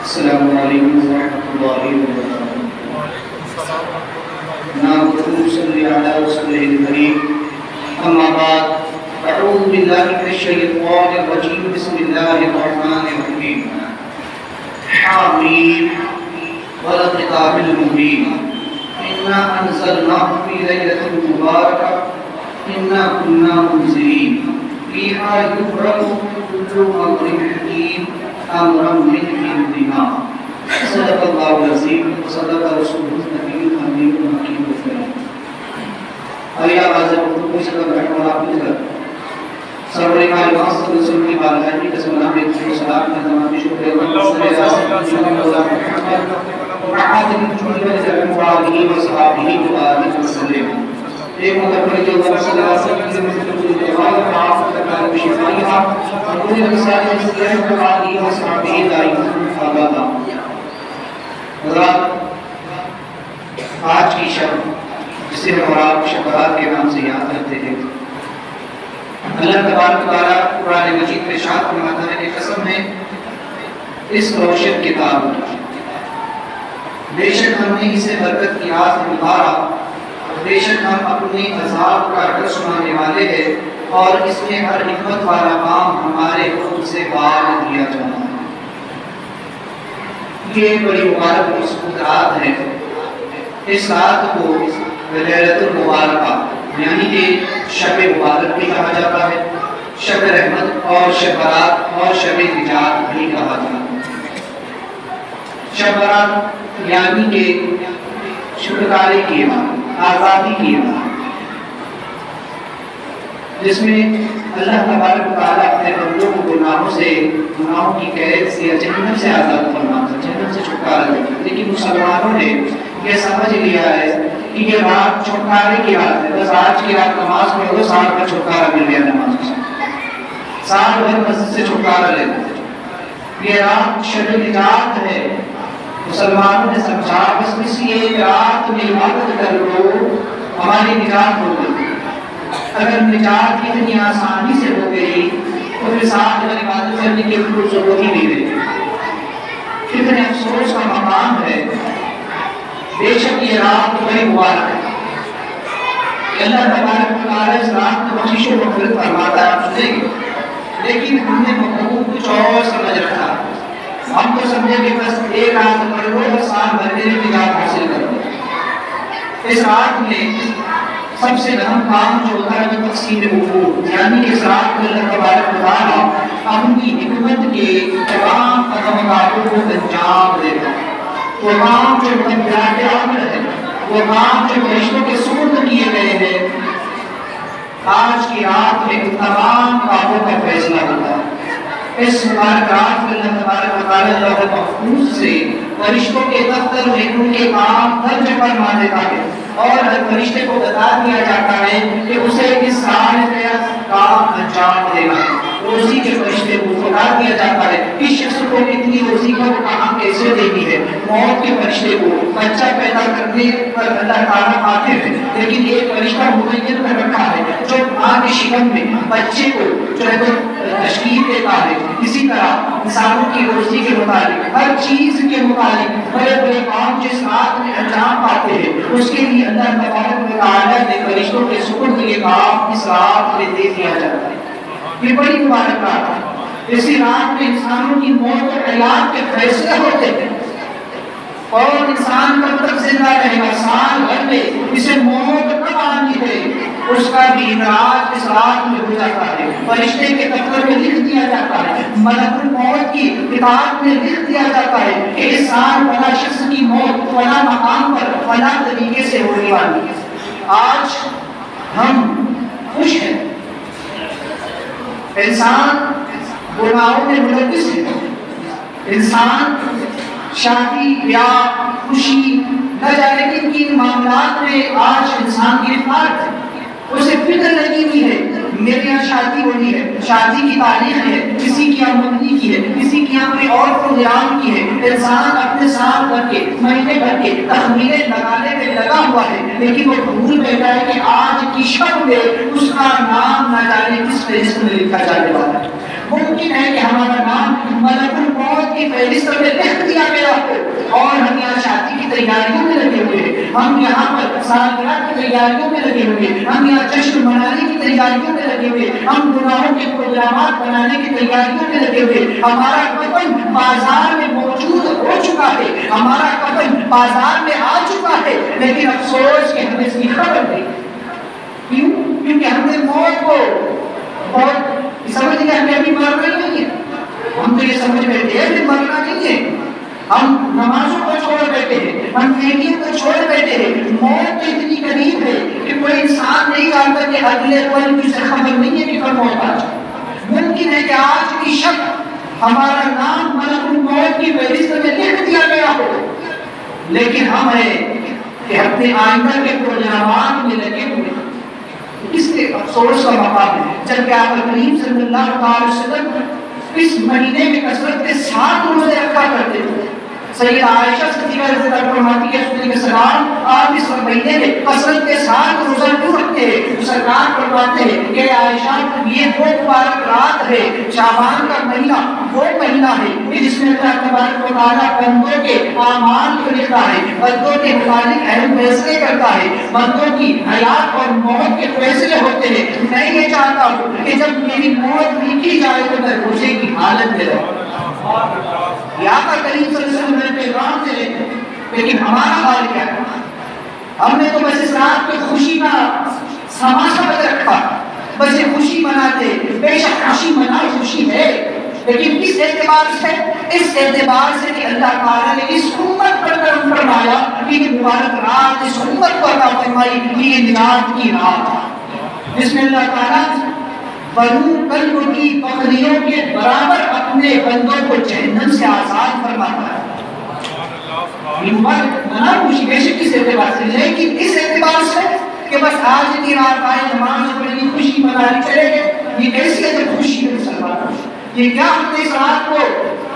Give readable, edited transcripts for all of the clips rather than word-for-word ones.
السلام علیکم ورحمۃ اللہ وبرکاتہ۔ نحمده صلی علی رسولہ الکریم، اما بعد اعوذ باللہ من الشیطان الرجیم، بسم اللہ الرحمن الرحیم۔ حامیم والکتاب المبین، انا انزلناہ فی لیلۃ مبارکہ، انا کنا منذرین، فیہا یفرق کل امر حکیم امرا من عندنا۔ صدق اللہ العظیم وصدق رسولہ النبی الامین الحکیم الکریم۔ آئیے آواز گفتگو سے کر رہے ہیں آپ کی طرف سرور کائنات صلی اللہ علیہ وسلم کی بارگاہ کی قسم اللہ علیہ السلام کے تمام شکر و صلی اللہ علیہ وسلم وعادم جمعی و جرم وعادی و صحابی و آمین وسلم۔ ایک مطلب جو صلی اللہ علیہ وسلم کی جواب معاف کرنا بشفائی آپ اور پوری رسالہ صلی اللہ علیہ وسلم دائم آبادا۔ حضرات، آج کی شب جسے ہم اور آپ شب برات کے نام سے یاد کرتے ہیں، اللہ تبارک و تعالیٰ قرآن مجید میں ارشاد فرماتا ہے کہ قسم ہے اس روشن کتاب کی، بے شک ہم نے اسے برکت کی راہ میں اتارا، بے شک ہم اپنے عذاب کا ڈر سنانے والے ہیں، اور اس میں ہر حکمت والا کام ہمارے خود سے بال دیا جانا ہے۔ یہ بڑی مبارک مصروف رات ہے۔ اس رات کو لیلۃ المبارکہ یعنی کہ شب مبارک بھی کہا جاتا ہے، شب رحمت اور شب برات اور شب نجات بھی کہا جاتا ہے۔ شب برات یعنی کہ چھٹکارے کی رات، آزادی کی رات، جس میں اللہ تبارک و تعالیٰ اپنے بندوں کو گناہوں کی قید سے، جہنم سے آزاد فرماتا ہے، جہنم سے چھٹکارا دیتا ہے۔ لیکن مسلمانوں نے یہ سمجھ لیا ہے کہ یہ رات چھٹکارے کی رات ہے، بس آج کی رات نماز پڑھو، سال کا چھٹکارا مل گیا نماز سے، سال بھر مسجد سے چھٹکارا لیتے ہیں۔ یہ رات شب نجات ہے۔ مسلمانوں نے سمجھا بس کسی ایک رات میں عبادت کر لو ہماری نجات ہو گئی۔ اگر نجات اتنی آسانی سے ہو گئی تو پھر ساتھ میں عبادت کرنے کی کوئی ضرورت ہی نہیں رہی۔ کتنے افسوس کا مقام ہے۔ بے شک یہ رات بڑی مبارک ہے کہ اللہ تبارک و تعالیٰ اس رات کو بخشش و مغفرت فرماتا ہے، آپ سنیں گے، لیکن ہم نے مفہوم کچھ اور سمجھ رکھا۔ ہم تو سمجھے کہ بس ایک رات پڑھ لو اور سال بھر میں نجات حاصل کر لو۔ اس رات میں سب سے اہم کام جو ہوتا ہے وہ تقسیم امور، یعنی کہ اس رات کو اللہ تبارک و تعالیٰ اپنی حکمت کے تمام قدم قدموں کو انجام دیتا ہے۔ وہ کام جو مقدرات عمل ہے، وہ کام جو فرشتوں کے سپرد کیے گئے ہیں، آج کی رات میں ان تمام کاموں کا فیصلہ ہوتا ہے۔ اس مبارک رات میں اللہ تبارک و تعالیٰ لوح محفوظ سے فرشتوں کے دفتر میں ان کے کام درج فرما دیتا ہے، اور ہر فرشتے کو بتا دیا جاتا ہے کہ اسے اس سال میں کام انجام دینا ہے۔ روزی کے فرشتے کو بتا دیا جاتا ہے اس شخص کو اتنی روزی کو کہاں کیسے دینی ہے۔ موت کے فرشتے کو بچہ پیدا کرنے پر اللہ تعالیٰ آتے ہیں، لیکن ایک فرشتہ معین کر رکھا ہے جو ماں کے شکم میں بچے کو جو ہے تو تشکیل دیتا ہے۔ اسی طرح انسانوں کی روزی کے متعلق، ہر چیز کے متعلق بڑے بڑے کام جس رات میں انجام پاتے ہیں، اس کے لیے اللہ تبارک و تعالیٰ نے فرشتوں کے سپرد یہ کام اس رات میں دے دیا جاتا ہے۔ یہ بڑی مبارک رات ہے۔ اسی رات میں انسانوں کی موت اور حیات کے فیصلے ہوتے ہیں، اور انسان کب تک زندہ رہے گا، سال بھر میں اسے موت کب آنی ہے، اس کا بھی اندراج اس رات میں ہو جاتا ہے۔ فرشتے کے دفتر میں لکھ دیا جاتا ہے، ملک الموت کی کتاب میں لکھ دیا جاتا ہے کہ اس سال فلاں شخص کی موت فلاں مقام پر فلاں طریقے سے ہونے والی ہے۔ آج ہم خوش ہیں، انسان گناہوں میں ملوث ہے، انسان شادی بیاہ خوشی نہ جانے کن کن معاملات میں آج انسان گرفتار ہے۔ اسے فکر لگی ہوئی ہے میرے یہاں شادی ہونی ہے، شادی کی تاریخ ہے، کسی کی یہاں منگنی کی ہے، کسی کی یہاں کوئی اور پروگرام کی ہے۔ انسان اپنے سال بھر کے مہینے بھر کے تخمیریں لگانے میں لگا ہوا ہے، لیکن وہ بھول بیٹھا ہے کہ آج کی شب میں اس کا نام نہ جانے کس فہرست میں لکھا جانے والا ہے۔ ممکن ہے کہ ہمارا نام ملک الموت کی فہرست میں لکھ دیا گیا ہو اور ہم یہاں شادی کی تیاریوں میں لگے ہوئے ہیں، ہم یہاں پر سالگرہ کی تیاریوں میں لگے ہوئے ہیں، ہم یہاں جشن منانے کی تیاریوں میں لگے ہوئے ہیں، ہم گناہوں کے پروگرامات بنانے کی تیاریوں میں لگے ہوئے ہیں، ہمارا کفن بازار میں موجود ہو چکا ہے، ہمارا کفن بازار میں آ چکا ہے، لیکن افسوس کہ ہمیں اس کی خبر نہیں۔ کیوں؟ کیونکہ ہم نے موت کو بہت سمجھ لیا، ہمیں ابھی مرنا نہیں ہے۔ ہم تو یہ سمجھ بیٹھے ہیں کہ مرنا نہیں ہے، ہم نمازوں کو چھوڑ بیٹھے ہیں، ہم نیکیوں کو چھوڑ بیٹھے ہیں۔ موت تو اتنی قریب ہے کہ کوئی انسان نہیں جانتا کہ اگلے پل کی سے خبر نہیں ہے کہ کب موت آ جائے۔ ممکن ہے کہ آج کی شب ہمارا نام ملک الموت کی فہرست میں لکھ دیا گیا ہو، لیکن ہم ہیں کہ اپنے آئندہ کے پروگرامات میں لگے ہوئے، اس کے افسوس کا مقام ہے۔ جبکہ آپ کریم صلی اللہ علیہ وسلم اس مہینے میں کثرت کے 7 روزے رکھا کرتے تھے۔ سیدہ عائشہ صدیقہ رضی اللہ عنہا فرماتی ہے رسول کے سلام آپ اس مہینے میں کثرت کے 7 روزہ کیوں رکھتے ہیں؟ سرکار فرماتے ہیں کہ عائشہ یہ وہ مبارک رات ہے، شعبان کا مہینہ وہ مہینہ ہے کہ جس میں اللہ تبارک و تعالیٰ بندوں کے اعمال کو لکھتا ہے، بندوں کے متعلق اہم فیصلے کرتا ہے، بندوں کی حیات اور موت کے فیصلے ہوتے ہیں۔ میں یہ چاہتا ہوں کہ جب میری موت لکھی جائے تو میں روزے کی حالت میں رہوں۔ آقا کریم صلی اللہ علیہ وسلم نے پیغام دے، لیکن ہمارا حال کیا ہے؟ ہم نے تو بس اس رات کو خوشی کا سما سمجھ رکھا، بس یہ خوشی مناتے، بے شک خوشی منائی خوشی ہے، لیکن کس اعتبار سے؟ اس اعتبار سے کہ اللہ تعالیٰ نے اس امت پر کرم فرمایا کہ یہ مبارک رات اس امت کو عطا فرمائی، یہ نجات کی رات جس میں اللہ تعالیٰ بنو کلب کی بکریوں کے برابر اپنے بندوں کو جہنم سے آزاد فرماتا ہے۔ یہ مبارک منا خوشی بے شک اس اعتبار سے، لیکن اس اعتبار سے کہ بس آج کی رات آئے نماز پڑھی خوشی منائی چلے گئے، یہ کیسی ہے جب خوشی ہے مسلمانوں؟ یہ کیا ہم نے اس رات کو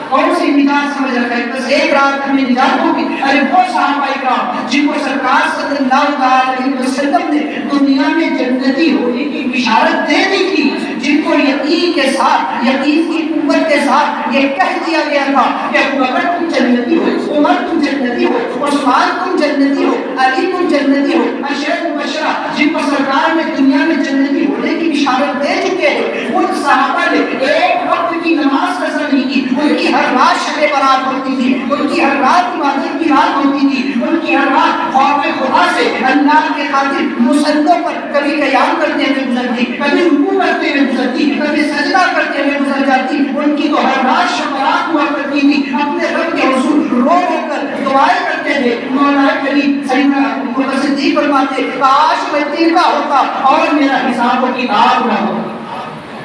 کون سی نجات سمجھ رکھا ہے؟ بس ایک رات ہمیں نجات ہوگی۔ ارے وہ صحابہ کرام جن کو سرکار صلی اللہ علیہ وسلم نے دنیا میں جنتی ہونے کی بشارت دے دی تھی، جن کو یقین کے ساتھ، یقین کی قوت کے ساتھ یہ کہہ دیا گیا تھا کہ ابوبکر تم جنتی ہو، عمر تم جنتی ہو، عثمان تم جنتی ہو، علی تم جنتی ہو، عشرہ مبشرہ جن کو سرکار نے دنیا میں جنتی ہونے کی بشارت دے چکے ہیں، ان صحابہ نے ایک وقت کی نماز قضا نہیں کی، ان کی ہر رات شب برات ہوتی تھی، ان کی ہر رات عبادت کی رات ہوتی تھی، ان کی ہر رات خوف خدا سے اللہ کے خاطر مصلوں پر کبھی قیام کرتے ہوئے گزرتی، کبھی رکوع کرتے ہوئے گزرتی، کبھی سجدہ کرتے ہوئے گزر جاتی۔ ان کی تو ہر رات شب برات ہوا کرتی تھی، اپنے رب کے حضور رو رو کر دعائیں کرتے تھے۔ مولا کریم سیدنا ابوبکر صدیق فرماتے کاش میں تیر کا ہوتا اور میرا حساب و کتاب نہ ہوتا۔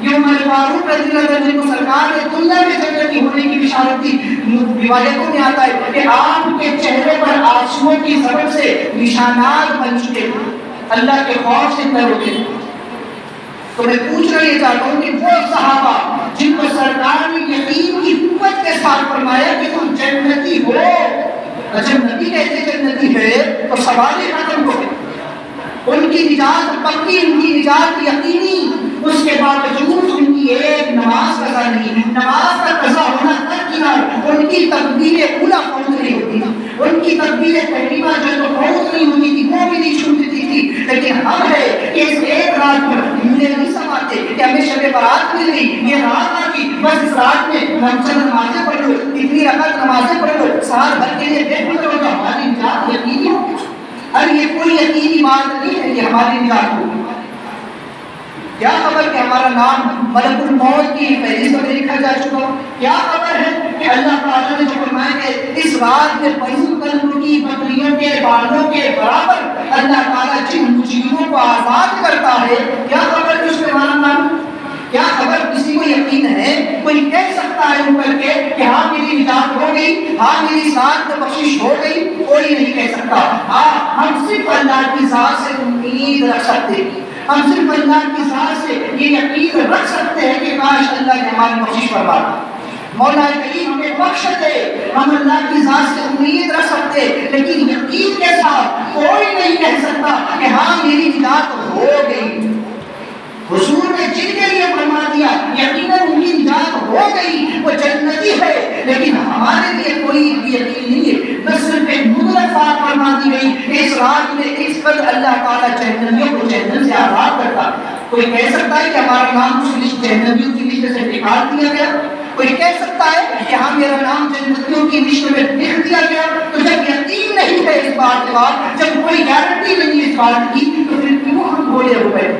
یہ عمر فاروق رضی اللہ عنہ کو سرکار نے دنیا میں جنتی ہونے کی بشارت دی۔ روایتوں میں آتا ہے کہ آپ کے چہرے پر آنسوؤں کی سبب سے نشانات بن چکے تھے، اللہ کے خوف سے تر ہوتے تھے۔ تو میں پوچھنا یہ چاہتا ہوں کہ وہ صحابہ جن کو سرکار نے یقین کی قوت کے ساتھ فرمایا کہ تم جنتی ہو، جب نبی کہتے جنتی ہے تو سوال ہی ختم ہو گئے، ان کی نجات پکی، ان کی نجات یقینی، اس کے باوجود ان کی ایک نماز قضا نہیں، نماز کا قضا ہونا درکنار، ان کی تکبیر اولیٰ فوت نہیں ہوتی تھی، ان کی تکبیر تحریمہ جو تو فوت نہیں ہوتی تھی، وہ بھی نہیں چھوٹتی تھی۔ لیکن ہم ہے کہ اس ایک رات پر مجھے نہیں سماتے کہ ہمیں شب برات مل گئی، یہ رات آ گئی، بس اس رات میں ہم چند نمازیں پڑھ لو، اتنی رکعت نمازیں پڑھ لو، سال بھر کے لیے دیکھ لو تو ہماری نجات یقینی ہو۔ ارے یہ کوئی یقینی بات نہیں ہے کہ ہماری نجات ہوگی۔ کیا خبر کہ ہمارا نام ملک الموت کی فہرست میں لکھا جا چکا، کیا خبر ہے کہ اللہ تعالیٰ نے جو فرمایا کہ اس رات میں بنو کلب کی بکریوں کے بالوں کے برابر اللہ تعالیٰ جن مجرموں کو آزاد کرتا ہے، کیا خبر کہ اس میں ہمارا نام، کیا خبر کسی کو یقین ہے؟ کوئی کہہ سکتا ہے اوپر کے کہ ہاں میری نجات ہو گئی، ہاں میری ذات میں بخشش ہو گئی؟ کوئی نہیں کہہ سکتا۔ ہاں ہم صرف اللہ کی ذات سے امید رکھ سکتے ہیں، ہم صرف اللہ کی ذات سے یہ یقین رکھ سکتے ہیں کہ کاش اللہ نے ہماری بخشش فرما، مولا کریم ہمیں بخش دے۔ ہم اللہ کی ذات سے امید رکھ سکتے، لیکن یقین کے ساتھ کوئی نہیں کہہ سکتا کہ ہاں میری نجات ہو گئی۔ حضور نے جن کے لیے فرما دیا یقیناً ان کی نجات ہو گئی، وہ جنتی ہے، لیکن ہمارے لیے کوئی یقین نہیں ہے۔ نہ صرف ایک مطلق فرما دی گئی کہ اس رات میں اس قدر اللہ تعالیٰ جہنمیوں کو جہنم سے آزاد کرتا۔ کوئی کہہ سکتا ہے کہ ہمارا نام اس لسٹ جہنمیوں کی لسٹ سے نکال دیا گیا؟ کوئی کہہ سکتا ہے کہ ہاں میرا نام جنتیوں کی لسٹ میں لکھ دیا گیا؟ تو جب یقین نہیں ہے اس بات کا، جب کوئی گارنٹی نہیں ہے اس بات کی، تو پھر کیوں ہم بھولے ہوئے،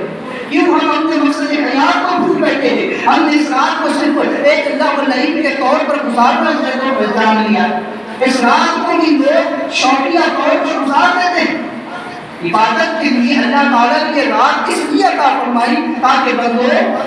کیوں ہم اپنے مقصد حیات کو بھول بیٹھے ہیں؟ ہم نے اس رات کو صرف ایک اللہ واللہ کے طور پر گزارنا جان لیا۔ اس رات کو بھی لوگ شوقیہ طور پر گزار دیتے ہیں۔ عبادت کے لیے اللہ تعالیٰ کی رات اس لیے عطا فرمائی تاکہ بندو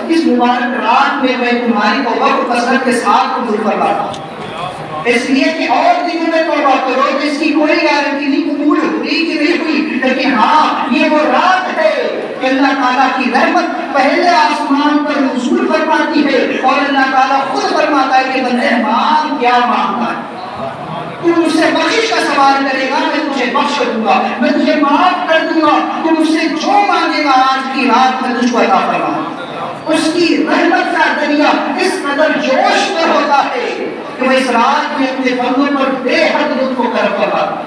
اس مبارک رات میں میں تمہاری توبہ کو کثرت کے ساتھ قبول فرماتا، اس لیے کہ اور دنوں میں توبہ کرو جس کی کوئی گارنٹی نہیں قبول ہوئی کہ نہیں ہوئی، لیکن ہاں یہ وہ رات ہے کہ اللہ تعالیٰ کی رحمت پہلے آسمان پر نزول فرماتی ہے اور اللہ تعالیٰ خود فرماتا ہے کہ بندے مانگ کیا مانگتا ہے، تو مجھ سے بخشش کا سوال کرے گا میں تجھے بخش دوں گا، میں تجھے معاف کر دوں گا، تو مجھ سے جو مانگے گا آج کی رات میں تجھ کو عطا فرماؤں۔ اس کی رحمت کا دریا اس قدر جوش میں ہوتا ہے کہ وہ اس رات میں اپنے بندوں پر بے حد لطف و کرم فرماتا،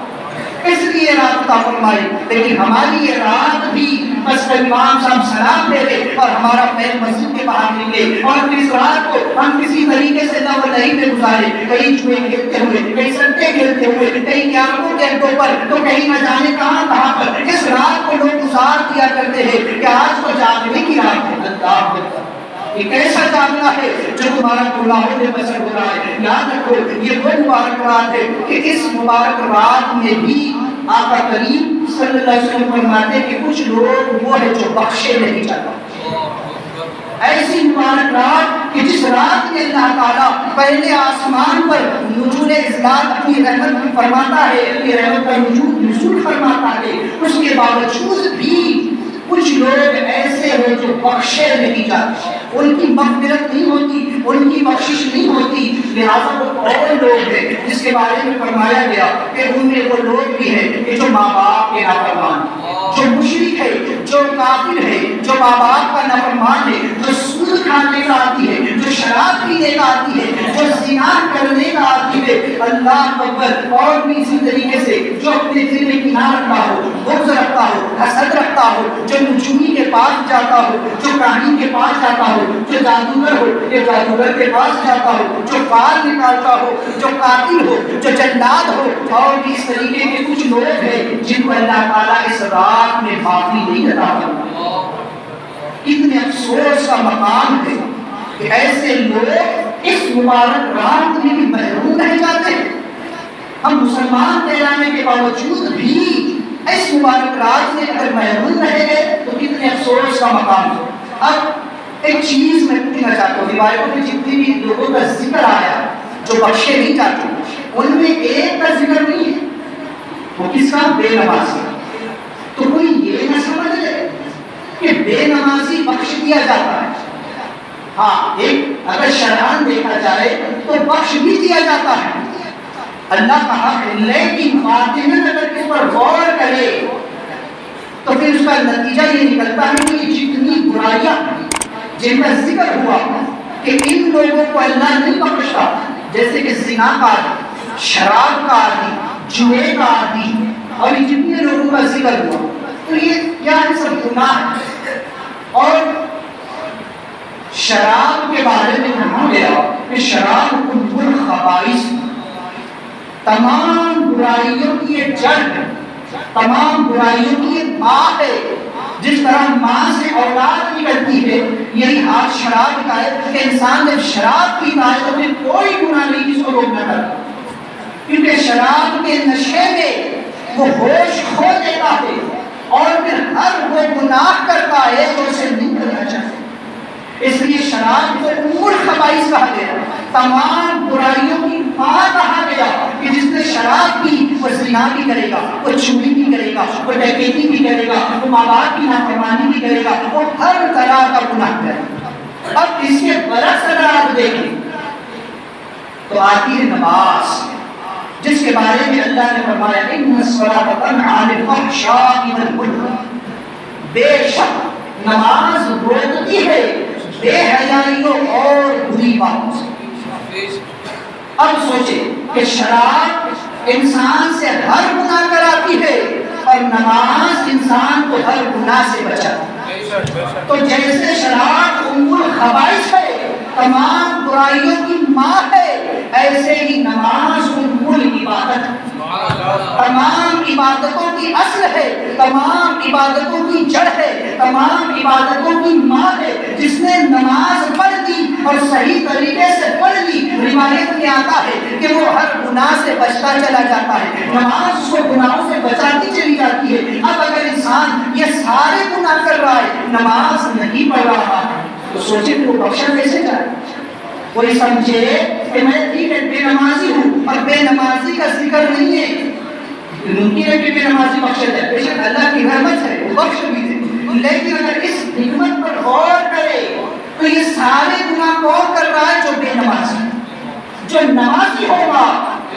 اس لیے رات عطا فرمائی۔ لیکن ہماری یہ رات بھی بس امام صاحب سلام دے دے اور ہمارا پیر مسجد کے باہر نکلے اور پھر اس رات کو ہم کسی طریقے سے نہ نہیں میں گزارے، کہیں جوئے کھیلتے ہوئے، کہیں سٹے کھیلتے ہوئے، کہیں کیمپوں کے اڈوں پر، تو کہیں نہ جانے کہاں پر اس رات کو لوگ گزار دیا کرتے ہیں کہ آج تو جاگنے کی رات ہے۔ اللہ یہ کیسا جاگنا ہے جو تمہارا گناہوں میں بسر ہو رہا ہے؟ یاد رکھو یہ وہ مبارک رات ہے کہ اس مبارک رات میں بھی آقا کریم صلی اللہ علیہ وسلم فرماتے کہ کچھ لوگ وہ ہے جو بخشے نہیں جاتا۔ ایسی مبارک رات کہ جس رات میں اللہ تعالیٰ پہلے آسمان پر نزول اذلال اپنی رحمت فرماتا ہے، اپنی رحمت کا نزول فرماتا ہے، اس کے باوجود بھی کچھ لوگ ایسے ہیں جو بخشے نہیں جاتے، ان کی مغفرت نہیں ہوتی، ان کی بخشش نہیں ہوتی۔ لہذا وہ اور لوگ ہیں جس کے بارے میں فرمایا گیا کہ ان میں وہ لوگ بھی ہیں کہ جو ماں باپ کے نافرمان، جو مشرک ہے، جو کافر ہے، جو ماں باپ کا نافرمان ہے، جو سود کھانے کا عادی ہے، جو شراب پینے کا عادی ہے، جو زنا کرنے کا عادی ہے، اللہ اکبر، اور بھی اسی طریقے سے جو اپنے دل میں کینہ رکھتا ہو، بغض رکھتا ہو، حسد رکھتا ہو، جو نجومی کے پاس جاتا ہو، جو کاہن کے پاس جاتا ہو، جو جادوگر ہو یہ جادوگر کے پاس جاتا ہو، جو فال نکالتا ہو، جو قاتل ہو، جو جلاد ہو، اور بھی اس طریقے کے کچھ لوگ ہیں جن کو اللہ تعالیٰ اس رات میں معافی نہیں عطا کرتا۔ کتنے افسوس کا مقام ہے کہ ایسے لوگ اس مبارک رات میں بھی محروم رہ جاتے ہیں۔ ہم مسلمان کہلانے کے باوجود بھی اس مبارک رات میں اگر محروم رہ گئے تو کتنے افسوس کا مقام ہے۔ اب ایک چیز میں پوچھنا چاہتا ہوں، روایتوں میں جتنی بھی لوگوں کا ذکر آیا جو بخشے نہیں جاتے ان میں ایک کا ذکر نہیں ہے، وہ کس کا؟ بے نمازی۔ تو کوئی یہ نہ سمجھ لے کہ بے نمازی بخش دیا جاتا ہے۔ ہاں ایک اگر شرعاً دیکھا جائے تو بخش بھی دیا جاتا ہے، اللہ کا حق ہے، لیکن باطناً اگر اس پر غور کرے تو پھر اس کا نتیجہ یہ نکلتا ہے کہ جتنی برائیاں جن کا ذکر ہوا کہ ان لوگوں کو اللہ نہیں بخشتا، جیسے کہ زنا کا عادی، شراب کا عادی، جوئے کا عادی، اور یہ جتنے لوگوں کا ذکر ہوا، تو یہ کیا ہے؟ سب گناہ ہے۔ اور شراب کے بارے میں کہا گیا کہ شراب ام الخبائث، تمام برائیوں کی ایک جڑ ہے، تمام برائیوں کی ایک ماں ہے۔ جس طرح ماں سے اولاد نکلتی ہے، یہی ہاتھ شراب کا ہے کہ انسان جب شراب پیتا ہے تو پھر کوئی گناہ نہیں جس کو روکنا کرتا، کیونکہ شراب کے نشے میں وہ ہوش کھو دیتا ہے اور پھر ہر وہ گناہ کرتا ہے جو اسے نہیں کرنا چاہتا۔ اس لیے شراب کو ام الخبائث کہا گیا، تمام برائیوں کی ماں کہا گیا کہ جس نے شراب پی وہ زنا بھی کرے گا، وہ چوری بھی کرے گا، وہ ڈکیتی بھی کرے گا، وہ ماں باپ کی نافرمانی بھی کرے گا، وہ ہر طرح کا گناہ کرے گا۔ اب اس کے برعکس اگر آپ دیکھیں تو آتی ہے نماز، جس کے بارے میں اللہ نے فرمایا ان الصلاۃ تنہی عن الفحشاء والمنکر، بے شک نماز روکتی ہے بے حیائیوں اور بری باتوں سے۔ اب سوچیں کہ شراب انسان سے ہر گناہ کراتی ہے اور نماز انسان کو ہر گناہ سے بچاتی ہے۔ تو جیسے شراب ام الخبائث ہے، تمام برائیوں کی ماں ہے، ایسے ہی نماز ام العبادت ہے، تمام عبادتوں کی اصل ہے، تمام عبادتوں کی جڑ ہے، تمام عبادتوں کی ماں ہے۔ جس نے نماز پڑھ دی اور صحیح طریقے سے پڑھ لی، روایت میں آتا ہے کہ وہ ہر گناہ سے بچتا چلا جاتا ہے، نماز اس کو گناہوں سے بچاتی چلی جاتی ہے۔ اب اگر انسان یہ سارے گناہ کر رہا ہے، نماز نہیں پڑھ رہا ہے، تو سوچیں کہ وہ بخشا کیسے جائے؟ کوئی سمجھے کہ میں ٹھیک ہے بے نمازی ہوں اور بے نمازی کا ذکر نہیں ہے، ممکن ہے کہ بے نمازی بخشا جائے، بے شک اللہ کی رحمت ہے وہ بخش بھی دے، لیکن اگر اس حکمت پر غور کرے تو یہ سارے گناہ کون کر رہا ہے؟ جو بے نمازی، جو نمازی ہوگا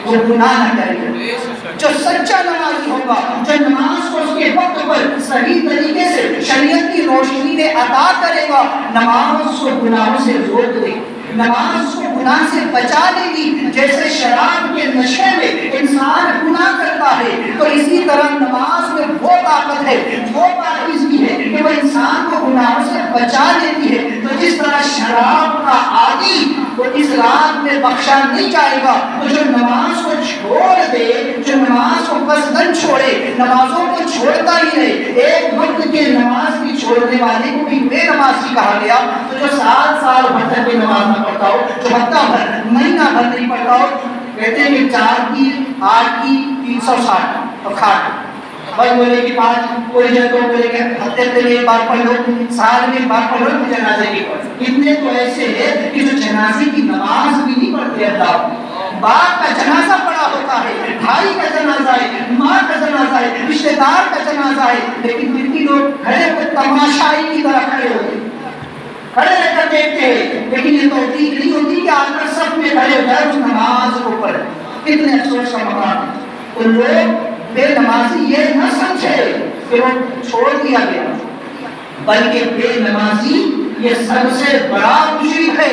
وہ گناہ نہ کرے گا، جو سچا نمازی ہوگا، جو نماز کو اس کے وقت پر صحیح طریقے سے شریعت کی روشنی میں ادا کرے گا، نماز اس کو گناہوں سے روک دے گی، نماز اس کو گناہ سے بچا لے گی۔ جیسے شراب کے نشے میں انسان گناہ کرتا ہے، تو اسی طرح نماز میں وہ طاقت ہے، وہ پاکیزگی ہے کہ وہ انسان کو گناہوں سے بچا لیتی ہے۔ تو جس طرح شراب کا عادی وہ اس رات میں بخشا نہیں جائے گا، تو جو نماز کو چھوڑ دے، جو نماز کو قصداً چھوڑے، نمازوں کو چھوڑتا ہی نہیں، ایک وقت کے نماز کی چھوڑنے والے کو بھی بے نمازی کہا گیا۔ تو جو سال بھر تک نماز نہ پڑھتا ہو، جو ہفتہ بھر مہینہ بھر نہیں پڑھتا ہو، کہتے ہیں کہ 4 کی 8 کی 360 اور کھاٹ بس بولے کہ 5 کوئی جگہ بولے کہ ہفتے میں ایک بار پڑھ لو، سال میں ایک بار پڑھ لو، جنازے کی پڑھ۔ اتنے تو ایسے ہیں کہ جو جنازے کی نماز بھی نہیں پڑھتے اللہ، باپ کا جنازہ پڑا ہوتا ہے، بھائی کا جنازہ ہے، ماں کا جنازہ ہے، رشتے دار کا جنازہ ہے، لیکن پھر بھی لوگ کھڑے ہو تماشائی کی طرح کھڑے ہوتے ہیں، کھڑے رہ کر دیکھتے ہیں، لیکن یہ توفیق نہیں ہوتی کہ آ کر سب میں کھڑے ہو جائے اس نماز کو پڑھے۔ کتنے افسوس کا مقام ہے۔ تو لوگ بے نمازی یہ نہ سمجھے کہ وہ چھوڑ دیا گیا، بلکہ بے نمازی یہ سب سے بڑا مشرک ہے۔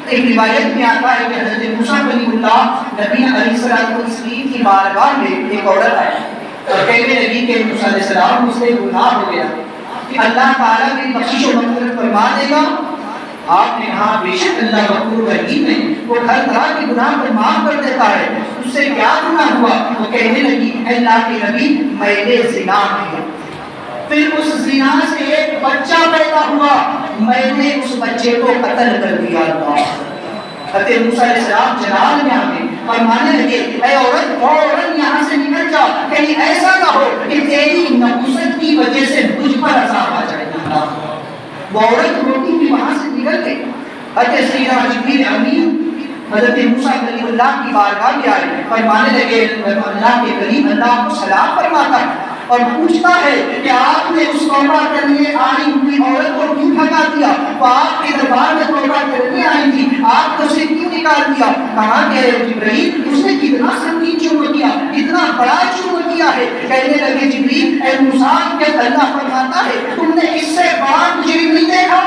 ایک روایت میں آتا ہے کہ حضرت موسیٰ کلیم اللہ نبی علیہ السلام کی بارگاہ میں ایک عورت آئی اور کہنے لگی کہ موسیٰ علیہ السلام مجھ سے گناہ ہو گیا کہ اللہ تعالیٰ کی بخشش و مغفرت فرما دے گا۔ آپ نے کہا بے شک اللہ غفور رحیم ہے، وہ ہر طرح کے گناہ کو معاف کر دیتا ہے، اس سے کیا گناہ ہوا؟ وہ کہنے لگی اللہ کے نبی میں نے زنا کیا، پھر اس زنا سے ایک بچہ پیدا ہوا، میں نے اس بچے کو قتل کر دیا۔ حضرت موسیٰ علیہ السلام جلال میں آگے اور ماننے لگے اے عورت فوراً یہاں سے نکل جا، کہیں ایسا نہ ہو کہ تیری نبوت کی وجہ سے مجھ پر عذاب آ جائے۔ وہ عورت روتی ہوئی وہاں سے نکل گئی۔ حضرت سیدنا جبریل امین حضرت موسیٰ کلیم اللہ کی بارگاہ میں آئے اور ماننے لگے اللہ کے کلیم اللہ کو سلام فرماتا ہے اور پوچھتا ہے کہ آپ نے اس توبہ کرنے آئی ہوئی عورت کو کیوں بھگا دیا؟ وہ آپ کے دربار میں توبہ کرنے آئی تھی، آپ نے اسے کیوں نکال دیا؟ کہا کہ جبریل اس نے کتنا سنگین جرم کیا، کتنا بڑا جرم کیا ہے۔ کہنے لگے جبریل اے موسیٰ کہ اللہ فرماتا ہے تم نے اس سے بڑا مجرم نہیں دیکھا؟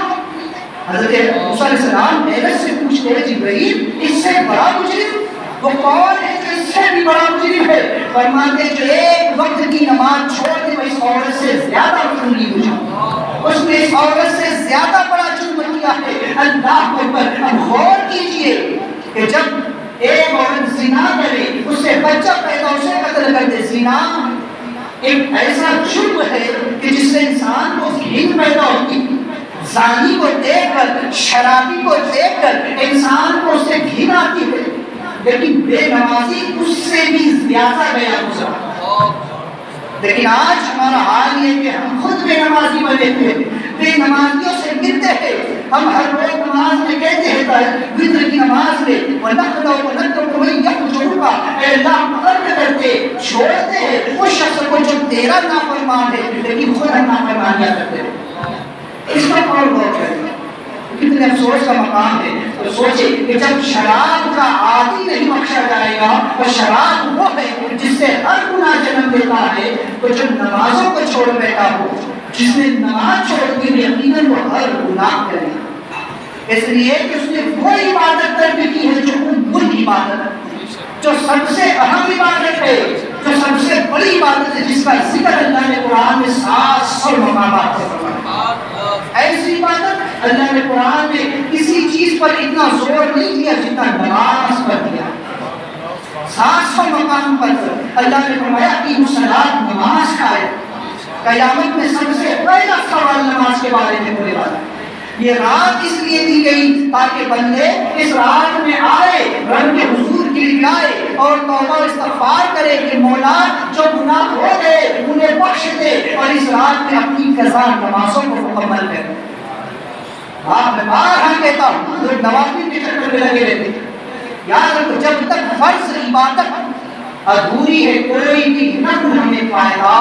حضرت موسیٰ علیہ السلام حیرت سے پوچھتے ہیں جبریل اس سے بڑا مجرم وہ کون ہے جو اس سے بھی بڑا مجرم ہے؟ فرماتے جو ایک وقت کی نماز چھوڑ دے وہ اس عورت سے زیادہ مجرم ہو، اس نے اس عورت سے زیادہ بڑا جرم کیا ہے۔ اللہ کو پر اب غور کیجئے کہ جب ایک عورت زنا کرے، اس سے بچہ پیدا اسے قتل کر دے، زنا ایک ایسا جرم ہے کہ جس سے انسان کو گھن پیدا ہوتی، زانی کو دیکھ کر، شرابی کو دیکھ کر انسان کو اس سے گھن آتی ہے، لیکن بے نمازی اس سے بھی زیادہ گیا گزرا۔ لیکن آج ہمارا حال یہ کہ ہم خود بے نمازی بنے تھے، بے نمازیوں سے گرتے ہیں۔ ہم ہر روز نماز میں کہتے ہیں وتر کی نماز میں وَنَقْلَوْ وَنَقْلَوْ مَنْ يَحْجُرُكَ اے اللہ ہم قرد کرتے چھوڑتے ہیں اس شخص کو جو تیرا نافرمان ہے، لیکن خود ہم نافرمانیاں کرتے ہیں۔ اس پر کون غور کرے؟ کتنے افسوس کا مقام ہے۔ تو سوچے کہ جب شراب کا عادی نہیں بخشا جائے گا، اور شراب وہ ہے جس سے ہر گناہ جنم دیتا ہے، تو جو نمازوں کو چھوڑ بیٹھا ہو، جس نے نماز چھوڑ دی یقیناً وہ ہر گناہ کرے گا، اس لیے کہ اس نے وہ عبادت ترک کی ہے جو ام عبادت ہے، جو سب سے اہم عبادت ہے، جو سب سے بڑی عبادت ہے، جس کا ذکر اللہ نے قرآن میں 700 مقامات پر فرمایا۔ ایسی عبادت اللہ نے قرآن میں کسی چیز پر اتنا زور نہیں دیا جتنا نماز پر دیا۔ 700 مقام پر اللہ نے فرمایا کہ الصلاۃ، نماز کا ہے۔ قیامت میں سب سے پہلا سوال نماز کے بارے میں ہونے والا ہے۔ یہ رات اس لیے دی گئی تاکہ بندے اس رات میں آئے، رب کے حضور کے لیے آئے اور توبہ استغفار کرے کہ مولا جو گناہ ہو گئے انہیں بخش دے، اور اس رات میں اپنی قضا نمازوں کو مکمل کرے۔ میں بارہا کہتا ہوں لوگ نوافل کے چکر میں لگے رہتے ہیں۔ یاد رکھو جب تک فرض عبادت ادھوری ہے کوئی بھی نفل ہمیں فائدہ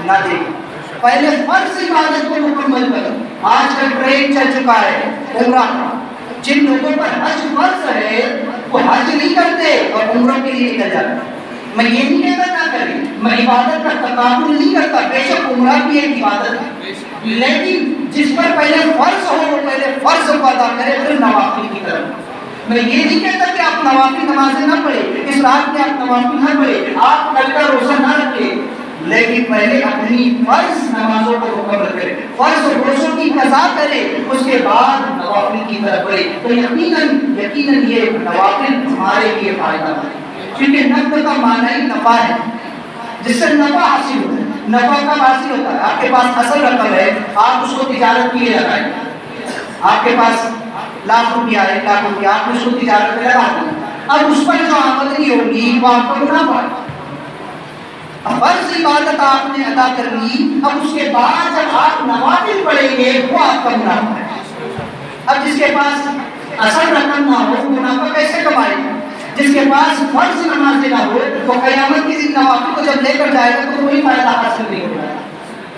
نہ دے۔ پہلے فرض عبادت کو مکمل کرو۔ آج کل ٹرینڈ چل چکا ہے عمرہ کا، جن لوگوں پر حج فرض ہے وہ حج نہیں کرتے اور عمرہ کے لیے نکل جاتے۔ میں یہ نہیں کہتا نہ کریں، میں عبادت کا تقابل نہیں کرتا، بے شک عمرہ بھی ایک عبادت ہے، لیکن جس پر پہلے فرض ہو وہ پہلے فرض کو ادا کرے پھر نوافل کی طرف۔ میں یہ نہیں کہتا کہ آپ نوافل نمازیں نہ پڑھیں، اس رات میں آپ نوافل نہ پڑھیں، آپ کل کا روزہ نہ رکھیں، لیکن پہلے اپنی فرض نمازوں کو مکمل کریں، فرض روزوں کی قضا کریں، اس کے بعد نوافل کی طرف بڑھیں۔ تو یقیناً یہ نوافل ہمارے لیے فائدہ مند ہے، کیونکہ نفع کا معنی ہی نفع ہے، جس سے نفع حاصل ہوتا ہے۔ نفع کب حاصل ہوتا ہے؟ آپ کے پاس اصل رقم ہے، آپ اس کو تجارت کے لیے لگائیں، آپ کے پاس لاکھ روپیہ ہے، 1 لاکھ روپیہ، آپ اس کو تجارت میں لگا دیں، اب اس پر جو آمدنی ہوگی وہ آپ کو منافع ہے۔ فرض عبادت آپ نے ادا کر لی، اب اس کے بعد جب آپ نوافل پڑھیں گے وہ آپ کا منافع ہے۔ اب جس کے پاس اصل رقم نہ ہو وہ منافع کیسے کمائے گا؟ جس کے پاس فرض نماز نہ ہو وہ قیامت کے دن نوافل کو جب لے کر جائے گا تو کوئی فائدہ حاصل نہیں ہوگا۔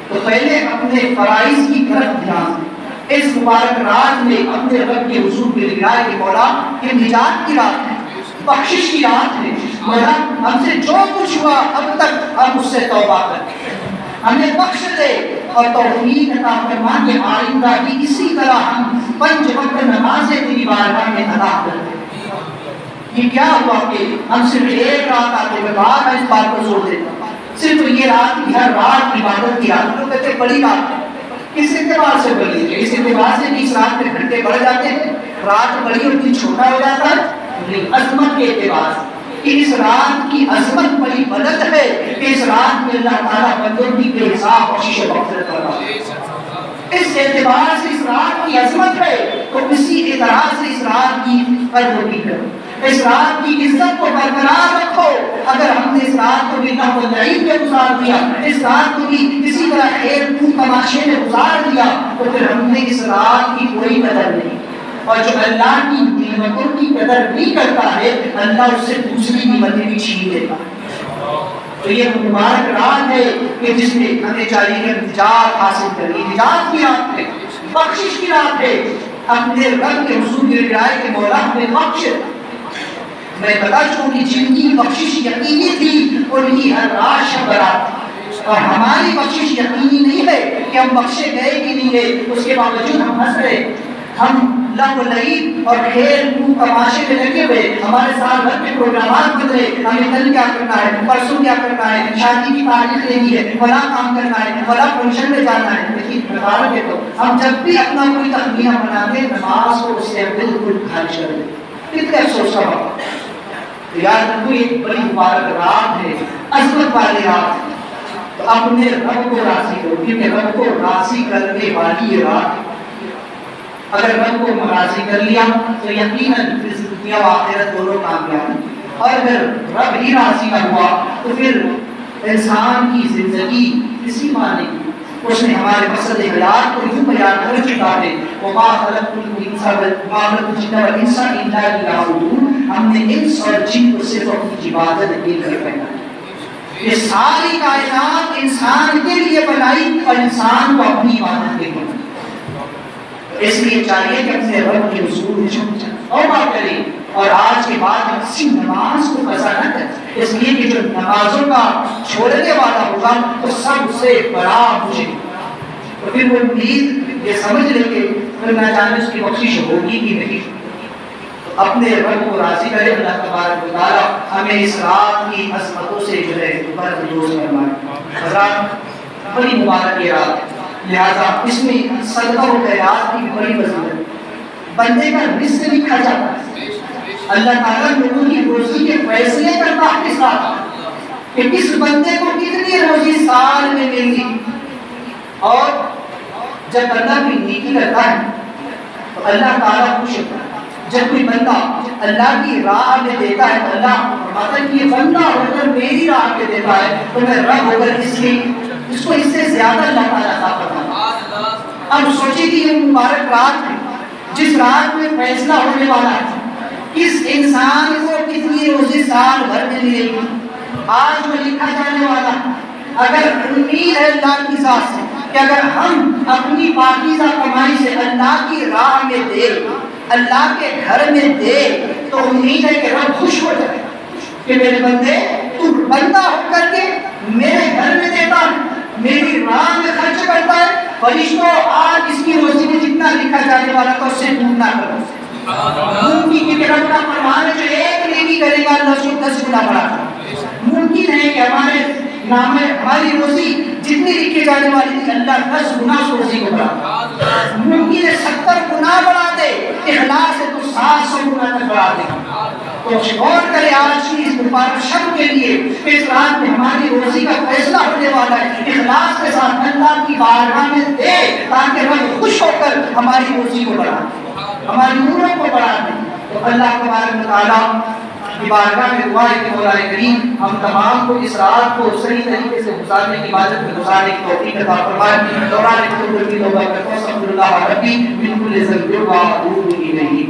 تو پہلے اپنے فرائض کی طرف دھیان دیں۔ اس مبارک رات میں اپنے رب کے حضور کے لیے آئے کہ مولا یہ نجات کی رات ہے، بخشش کی رات ہے، مولا ہم سے جو کچھ ہوا اب تک ہم اس سے توبہ کریں، ہمیں بخش دے اور توفیق عطا فرما کہ آئندہ بھی اسی طرح ہم 5 وقت نمازیں تیری بارگاہ میں ادا کریں۔ یہ کیا ہوا کہ ہم صرف ایک رات آتے ہوئے بعد میں اس بات پر زور دیتا ہوں، صرف یہ رات کی ہر رات عبادت کی رات، لوگ کہتے بڑی رات ہے، کس اعتبار سے بڑی ہے؟ اس اعتبار سے کہ اس رات میں گھنٹے بڑھ جاتے ہیں، رات بڑی اور دن چھوٹا ہو جاتا ہے، نہیں، عظمت کے اعتبار سے کہ اس رات کی عظمت بڑی بلند ہے کہ اس رات میں اللہ تعالیٰ بندوں کی بے حساب بخشش و مغفرت کر رہا ہے۔ اس اعتبار سے اس رات کی عظمت ہے تو اسی اعتراض سے اس رات کی قدر بھی کرو، اس رات کی عزت کو برقرار رکھو۔ اگر ہم نے اس رات کو بھی ناخوندگی میں گزار دیا، اس رات کو بھی کسی طرح کھیل کود تماشے میں گزار دیا تو پھر ہم نے اس رات کی کوئی قدر نہیں۔ اور جو اللہ کی نعمتوں کی قدر نہیں کرتا ہے اللہ اس سے دوسری نعمتیں بھی چھین لیتا ہے۔ تو یہ مبارک رات ہے کہ جس میں ہمیں چاہیے کہ نجات حاصل کریں، نجات کی رات ہے، بخشش کی رات ہے، اپنے رب کے حضور میں رائے کہ مولا ہمیں بخش۔ میں بتا چکوں کہ جن کی بخشش یقینی تھی ان کی ہر رات شب برات تھی، اور ہماری بخشش یقینی نہیں ہے کہ ہم بخشے گئے کہ نہیں گئے، اس کے باوجود ہم ہنس رہے، ہم لہو لعب اور کھیل کود تماشے میں لگے ہوئے، ہمارے سال بھر کے پروگرامات بن رہے، ہمیں کل کیا کرنا ہے، پرسوں کیا کرنا ہے، شادی کی تاریخ لینی ہے، فلاں کام کرنا ہے، فلاں فنکشن میں جانا ہے، لیکن بتا رہے تو ہم جب بھی اپنا کوئی تخمینہ بناتے ہیں نماز کو اس سے بالکل خارج کر دیں۔ کتنے افسوس کا بات ہے۔ یاد رکھو یہ بڑی مبارک رات ہے، عظمت والی رات ہے، تو اپنے رب کو راضی کرو، کیونکہ رب کو راضی کرنے والی یہ رات ہے۔ اگر رب کو راضی کر لیا تو یقیناً دنیا و آخرت دونوں کامیاب ہیں، اور اگر رب ہی راضی نہ ہوا تو پھر انسان کی زندگی اسی معنی کی اس نے ہمارے مقصد حیات کو یوں بیان کر چکا ہے، وما خلقت الجن والانس الا ليعبدون، ہم نے انس اور جن کو صرف اپنی عبادت کے لیے پیدا کیا۔ یہ ساری کائنات انسان کے لیے بنائی اور انسان کو اپنی عبادت کے لیے، اس لیے چاہیے کہ اپنے رب کے حضور میں توبہ کریں اور آج کے بعد کسی نماز کو قضا نہ کریں، اس لیے کہ جو نمازوں کا چھوڑنے والا ہوگا تو سب سے بڑا مجرم، تو پھر وہ امید یہ سمجھ لے کہ پھر نہ جانے اس کی بخشش ہوگی کہ نہیں. اپنے رب کو راضی کرے اللہ تبارک و تعالیٰ ہمیں اس رات کی عظمتوں سے جو ہے برخوردار فرمائے. حضرات بڑی مبارک یہ رات، لہذا اس میں صدقہ و خیرات کی بڑی فضیلت. بندے کا رزق لکھا جاتا ہے، اللہ تعالیٰ لوگوں کی روزی کے فیصلے کرتا ہے کے ساتھ کہ کس بندے کو کتنی روزی سال میں ملے گی. اور جب بندہ کوئی نیکی کرتا ہے تو اللہ تعالیٰ خوش ہوتا ہے. جب کوئی بندہ اللہ کی راہ میں دیتا ہے تو اللہ فرماتا ہے کہ یہ بندہ ہو کر میری راہ میں دیتا ہے تو میں رب ہو کر اس کو اس سے زیادہ اللہ تعالیٰ عطا کرتا ہے. اب سوچیں کہ یہ مبارک رات ہے جس رات میں فیصلہ ہونے والا ہے کس انسان کو کتنی روزی سال بھر میں ملے گی. آج میں لکھا جانے والا اگر امید ہے اللہ کی ذات سے کہ اگر ہم اپنی پاکیزہ کمائی سے اللہ کی راہ میں دے، اللہ کے گھر میں دے، تو امید ہے کہ رب خوش ہو جائے کہ میرے بندے تو بندہ ہو کر کے میرے گھر میں دیتا ہے، میری راہ میں خرچ کرتا ہے. فرشتوں آج اس کی روزی میں جتنا لکھا جانے والا تھا اس سے دور نہ کرو. ممکن کہ رب کا فرمان ہے جو ایک نیکی کرے گا اللہ اس کو 10 گنا بڑھاتا ہے. ممکن ہے کہ ہمارے نام میں ہماری روزی جتنی لکھی جانے والی تھی اللہ 10 گنا اس روزی کو بڑھاتا. ممکن ہے 70 گنا بڑھا دے، اخلاص ہے تو 700 گنا تک بڑھا دے. تو غور کرے آج کی اس مبارک شب کے لیے اس رات میں ہماری روزی کا فیصلہ ہونے والا ہے. اخلاص کے ساتھ اللہ کی بارگاہ میں دے تاکہ رب خوش ہو کر ہماری روزی کو بڑھا دے، ہماری عمروں کو بڑھا دے. تو اللہ تبارک و تعالیٰ کی بارگاہ میں دعا ہے کہ مولا کریم ہم تمام کو اس رات کو صحیح طریقے سے گزارنے کی عبادت میں گزارنے کی توفیق عطا فرمائے. دوران خطبہ کی توبہ کرتا ہوں، الحمدللہ ربی من کل ذنب و اتوب الیہ.